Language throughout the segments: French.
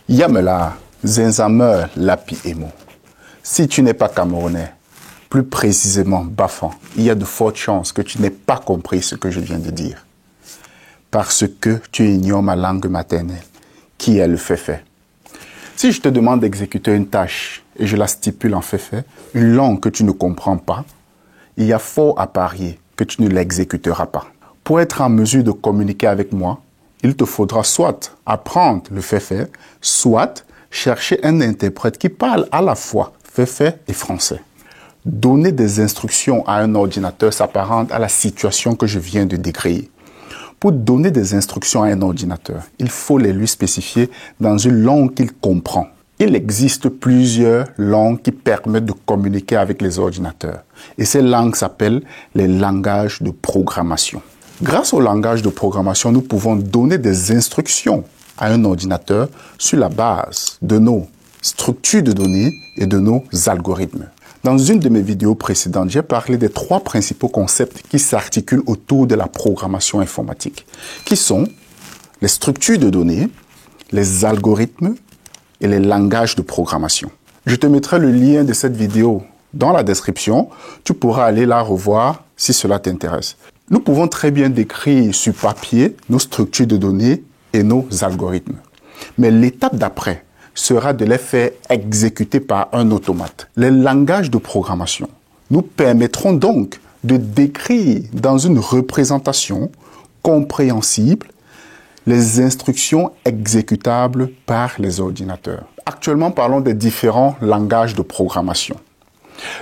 Yamela, Zinzameur, Lapi Emo. Si tu n'es pas camerounais, plus précisément Bafan, il y a de fortes chances que tu n'aies pas compris ce que je viens de dire. Parce que tu ignores ma langue maternelle, qui est le féfé. Si je te demande d'exécuter une tâche et je la stipule en féfé, une langue que tu ne comprends pas, il y a fort à parier que tu ne l'exécuteras pas. Pour être en mesure de communiquer avec moi, il te faudra soit apprendre le féfé, soit chercher un interprète qui parle à la fois féfé et français. Donner des instructions à un ordinateur s'apparente à la situation que je viens de décrire. Pour donner des instructions à un ordinateur, il faut les lui spécifier dans une langue qu'il comprend. Il existe plusieurs langues qui permettent de communiquer avec les ordinateurs. Et ces langues s'appellent les langages de programmation. Grâce au langage de programmation, nous pouvons donner des instructions à un ordinateur sur la base de nos structures de données et de nos algorithmes. Dans une de mes vidéos précédentes, j'ai parlé des 3 principaux concepts qui s'articulent autour de la programmation informatique, qui sont les structures de données, les algorithmes et les langages de programmation. Je te mettrai le lien de cette vidéo dans la description. Tu pourras aller la revoir si cela t'intéresse. Nous pouvons très bien décrire sur papier nos structures de données et nos algorithmes. Mais l'étape d'après sera de les faire exécuter par un automate. Les langages de programmation nous permettront donc de décrire dans une représentation compréhensible les instructions exécutables par les ordinateurs. Actuellement, parlons des différents langages de programmation.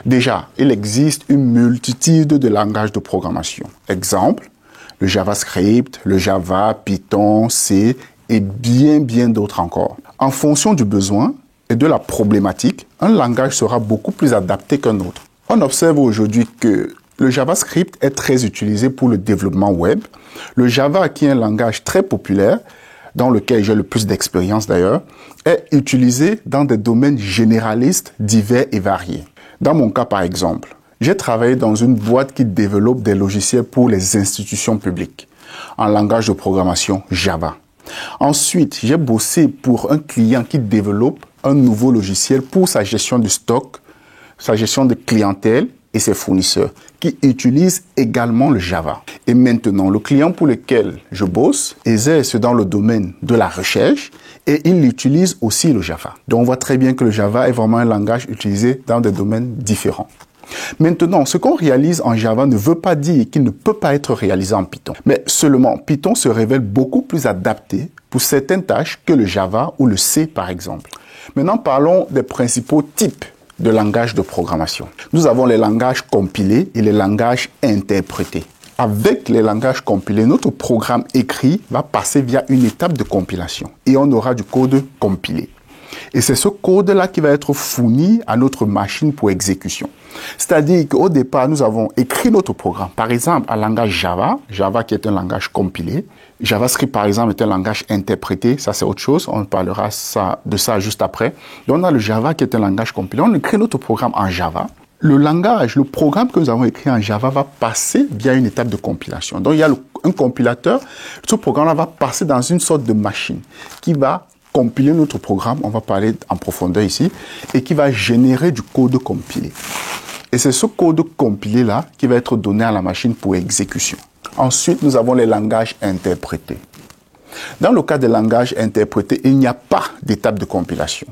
Déjà, il existe une multitude de langages de programmation. Exemple, le JavaScript, le Java, Python, C et bien d'autres encore. En fonction du besoin et de la problématique, un langage sera beaucoup plus adapté qu'un autre. On observe aujourd'hui que le JavaScript est très utilisé pour le développement web. Le Java, qui est un langage très populaire, dans lequel j'ai le plus d'expérience d'ailleurs, est utilisé dans des domaines généralistes divers et variés. Dans mon cas, par exemple, j'ai travaillé dans une boîte qui développe des logiciels pour les institutions publiques, en langage de programmation Java. Ensuite, j'ai bossé pour un client qui développe un nouveau logiciel pour sa gestion de stock, sa gestion de clientèle et ses fournisseurs, qui utilisent également le Java. Et maintenant, le client pour lequel je bosse exerce dans le domaine de la recherche et il utilise aussi le Java. Donc on voit très bien que le Java est vraiment un langage utilisé dans des domaines différents. Maintenant, ce qu'on réalise en Java ne veut pas dire qu'il ne peut pas être réalisé en Python. Mais seulement, Python se révèle beaucoup plus adapté pour certaines tâches que le Java ou le C par exemple. Maintenant, parlons des principaux types de langages de programmation. Nous avons les langages compilés et les langages interprétés. Avec les langages compilés, notre programme écrit va passer via une étape de compilation et on aura du code compilé. Et c'est ce code-là qui va être fourni à notre machine pour exécution. C'est-à-dire qu'au départ, nous avons écrit notre programme. Par exemple, en langage Java, Java qui est un langage compilé. JavaScript, par exemple, est un langage interprété. Ça, c'est autre chose. On parlera de ça juste après. Donc, on a le Java qui est un langage compilé. On écrit notre programme en Java. Le programme que nous avons écrit en Java va passer via une étape de compilation. Donc, il y a un compilateur. Ce programme-là va passer dans une sorte de machine qui va compiler notre programme, on va parler en profondeur ici, et qui va générer du code compilé. Et c'est ce code compilé-là qui va être donné à la machine pour exécution. Ensuite, nous avons les langages interprétés. Dans le cas des langages interprétés, il n'y a pas d'étape de compilation.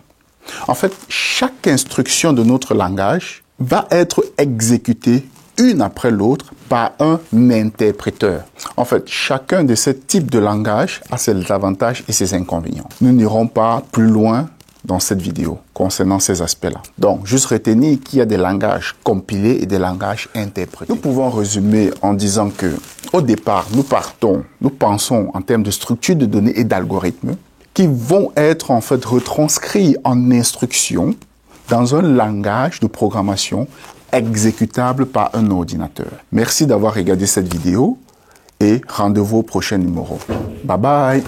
En fait, chaque instruction de notre langage va être exécutée une après l'autre par un interpréteur. En fait, chacun de ces types de langage a ses avantages et ses inconvénients. Nous n'irons pas plus loin dans cette vidéo concernant ces aspects-là. Donc, juste retenir qu'il y a des langages compilés et des langages interprétés. Nous pouvons résumer en disant que, au départ, nous pensons en termes de structure de données et d'algorithmes qui vont être en fait retranscrits en instructions dans un langage de programmation exécutable par un ordinateur. Merci d'avoir regardé cette vidéo et rendez-vous au prochain numéro. Bye bye!